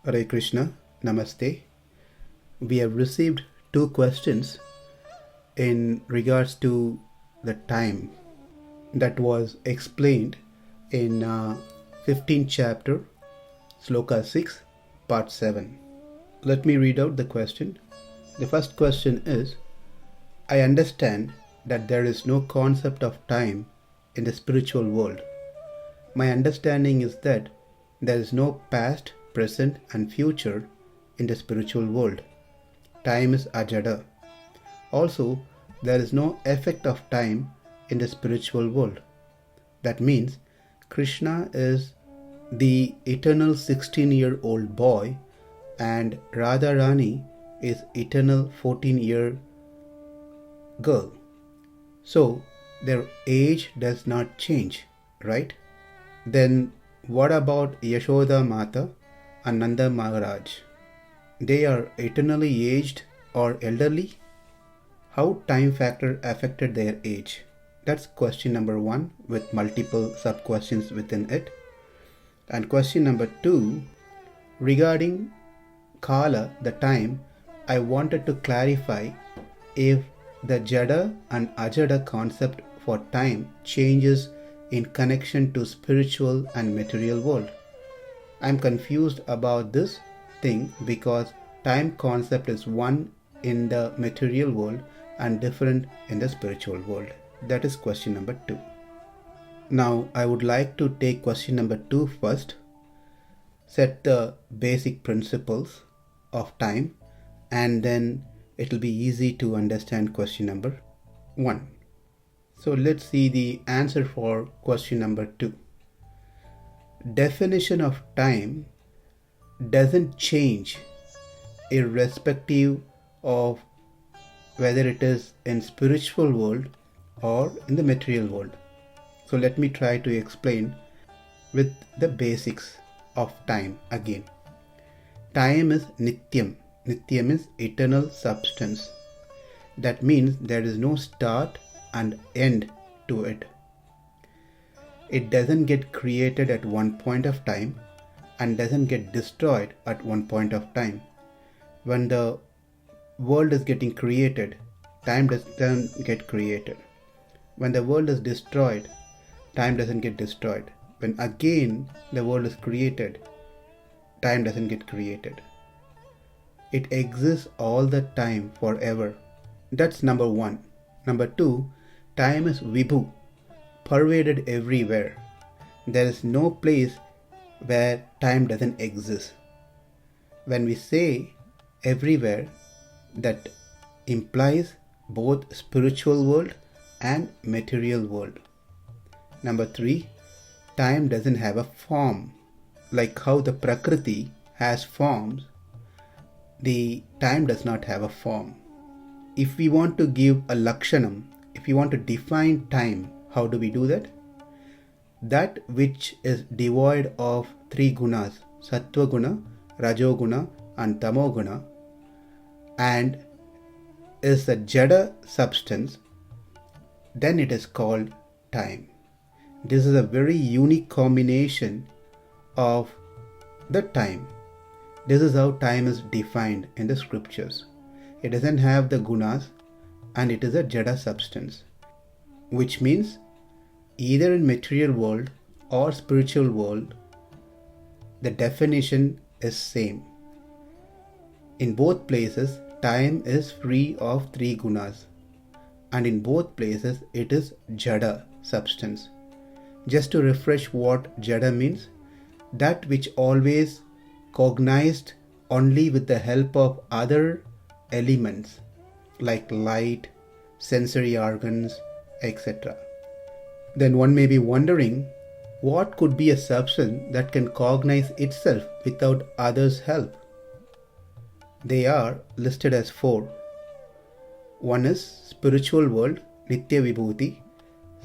Hare Krishna, Namaste. We have received two questions in regards to the time that was explained in 15th chapter, Sloka 6, part 7. Let me read out the question. The first question is, I understand that there is no concept of time in the spiritual world. My understanding is that there is no past, present and future in the spiritual world. Time is Ajada. Also, there is no effect of time in the spiritual world. That means Krishna is the eternal 16-year-old boy and Radharani is eternal 14-year girl. So, their age does not change, right? Then what about Yashoda Mata and Nanda Maharaj? They are eternally aged or elderly? How time factor affected their age? That's question number 1 with multiple sub-questions within it. And question number 2, regarding Kala, the time, I wanted to clarify if the Jada and Ajada concept for time changes in connection to spiritual and material world. I'm confused about this thing because time concept is one in the material world and different in the spiritual world. That is question number 2. Now I would like to take question number 2 first, set the basic principles of time, and then it will be easy to understand question number 1. So let's see the answer for question number 2. Definition of time doesn't change irrespective of whether it is in spiritual world or in the material world. So let me try to explain with the basics of time again. Time is Nityam. Nityam is eternal substance. That means there is no start and end to it. It doesn't get created at one point of time and doesn't get destroyed at one point of time. When the world is getting created, time doesn't get created. When the world is destroyed, time doesn't get destroyed. When again the world is created, time doesn't get created. It exists all the time forever. That's number 1. Number 2, time is Vibhu, pervaded everywhere. There is no place where time doesn't exist. When we say everywhere, that implies both spiritual world and material world. Number 3, time doesn't have a form. Like how the Prakriti has forms, the time does not have a form. If we want to give a lakshanam, if we want to define time, how do we do that? That which is devoid of 3 gunas, sattva guna, rajoguna and tamoguna, and is a Jada substance, then it is called time. This is a very unique combination of the time. This is how time is defined in the scriptures. It doesn't have the gunas and it is a Jada substance, which means either in material world or spiritual world, the definition is same. In both places, time is free of 3 gunas, and in both places it is Jada substance. Just to refresh what Jada means, that which always cognized only with the help of other elements like light, sensory organs, etc. Then one may be wondering, what could be a substance that can cognize itself without others' help? They are listed as 4. One is spiritual world, Nitya Vibhuti.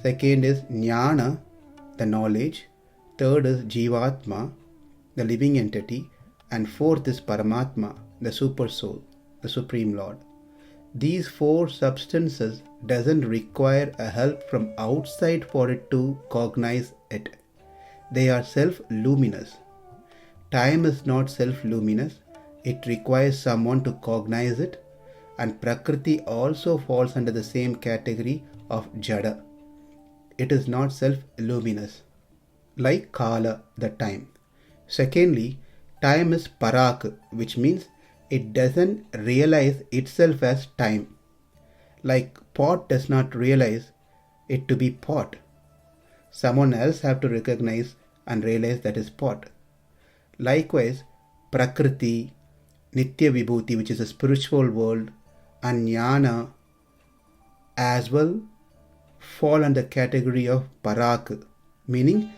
Second is Jnana, the knowledge. Third is Jivatma, the living entity. And fourth is Paramatma, the super soul, the Supreme Lord. These 4 substances doesn't require a help from outside for it to cognize it. They are self-luminous. time is not self-luminous. It requires someone to cognize it, and Prakriti also falls under the same category of Jada. It is not self-luminous, like Kala, the time. Secondly, time is Parak, which means it doesn't realize itself as time. Like pot does not realize it to be pot. Someone else have to recognize and realize that is pot. Likewise, Prakriti, Nitya Vibhuti, which is a spiritual world, and Jnana as well fall under the category of Parak, meaning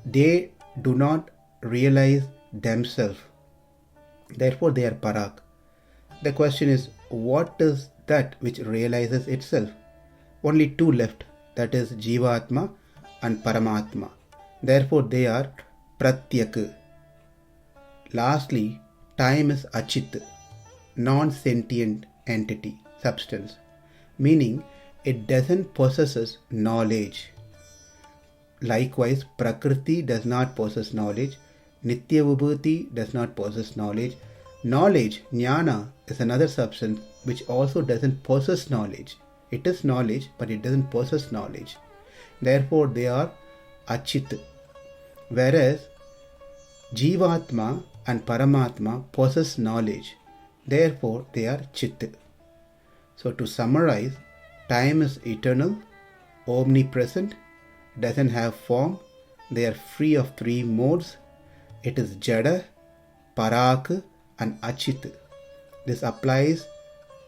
they do not realize themselves. Therefore, they are Parak. The question is, what is that which realizes itself? Only two left, that is Jivatma and Paramatma. Therefore, they are Pratyak. Lastly, time is Achit, non-sentient entity, substance, meaning it doesn't possess knowledge. Likewise, Prakriti does not possess knowledge. Nitya Vibhuti does not possess knowledge. Knowledge, Jnana, is another substance which also doesn't possess knowledge. It is knowledge, but it doesn't possess knowledge. Therefore, they are Achit. Whereas, Jivatma and Paramatma possess knowledge. Therefore, they are Chit. So, to summarize, time is eternal, omnipresent, doesn't have form, they are free of three modes. It is Jada, Parak, and Achit. This applies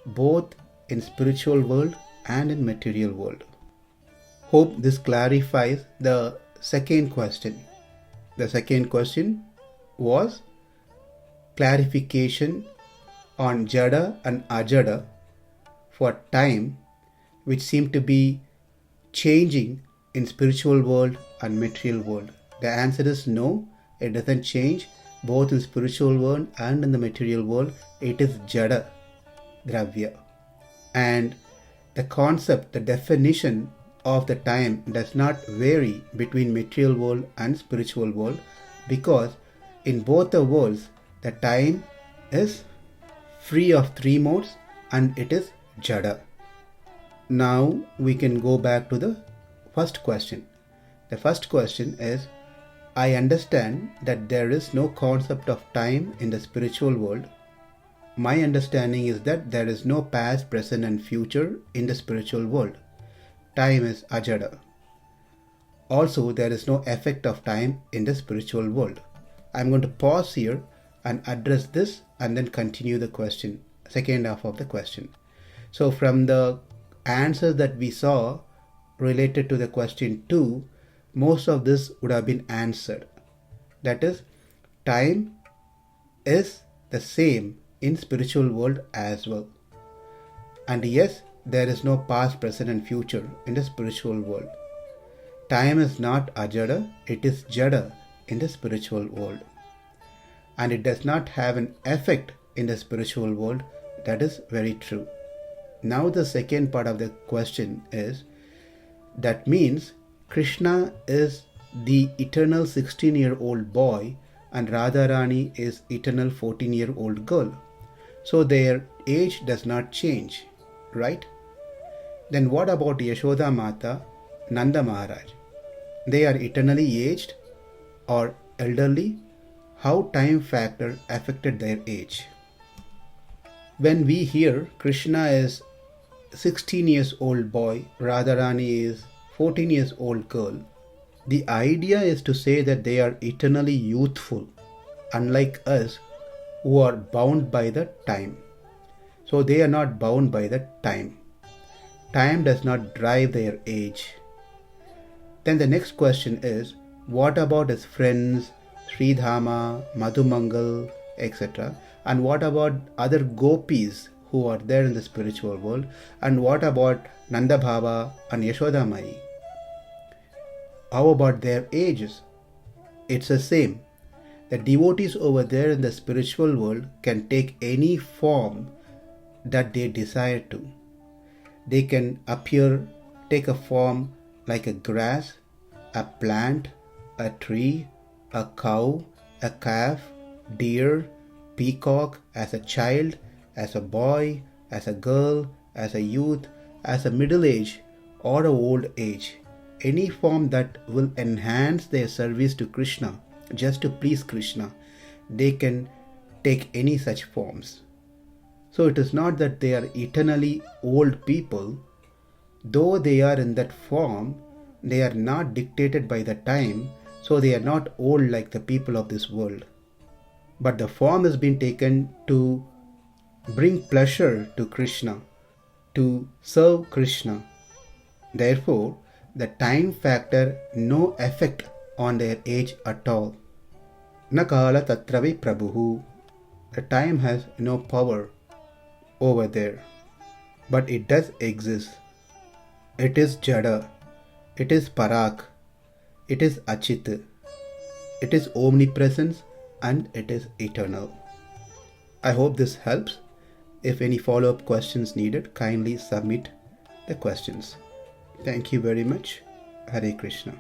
both in spiritual world and in material world. Hope this clarifies the second question. The second question was clarification on Jada and Ajada for time, which seem to be changing in spiritual world and material world. The answer is no, it doesn't change both in spiritual world and in the material world. It is Jada, Dravya. And the concept, the definition of the time does not vary between material world and spiritual world, because in both the worlds the time is free of three modes and it is Jada. Now we can go back to the first question. The first question is, I understand that there is no concept of time in the spiritual world. My understanding is that there is no past, present and future in the spiritual world. Time is Ajada. Also, there is no effect of time in the spiritual world. I'm going to pause here and address this and then continue the question, second half of the question. So from the answers that we saw related to the question 2, most of this would have been answered. That is, time is the same in spiritual world as well. And yes, there is no past, present and future in the spiritual world. Time is not Ajada, it is Jada in the spiritual world. And it does not have an effect in the spiritual world. That is very true. Now the second part of the question is, that means Krishna is the eternal 16-year-old boy and Radharani is eternal 14-year-old girl. So their age does not change, right? Then what about Yashoda Mata, Nanda Maharaj? They are eternally aged or elderly? How time factor affected their age? When we hear Krishna is 16 years old boy, Radharani is 14 years old girl, the idea is to say that they are eternally youthful, unlike us who are bound by the time. So they are not bound by the time. Time does not drive their age. Then the next question is, what about his friends, Sridhama, Madhumangal, etc.? And what about other gopis who are there in the spiritual world? And what about Nanda Bhava and Yashoda Mai? How about their ages? It's the same. The devotees over there in the spiritual world can take any form that they desire to. They can take a form like a grass, a plant, a tree, a cow, a calf, deer, peacock, as a child, as a boy, as a girl, as a youth, as a middle age, or a old age. Any form that will enhance their service to Krishna, just to please Krishna, they can take any such forms. So it is not that they are eternally old people. Though they are in that form, they are not dictated by the time, so they are not old like the people of this world. But the form has been taken to bring pleasure to Krishna, to serve Krishna. Therefore, the time factor no effect on their age at all. Na kala tatravi prabhu. The time has no power over there. But it does exist. It is Jada. It is Parak. It is Achit. It is omnipresence and it is eternal. I hope this helps. If any follow-up questions needed, kindly submit the questions. Thank you very much. Hare Krishna.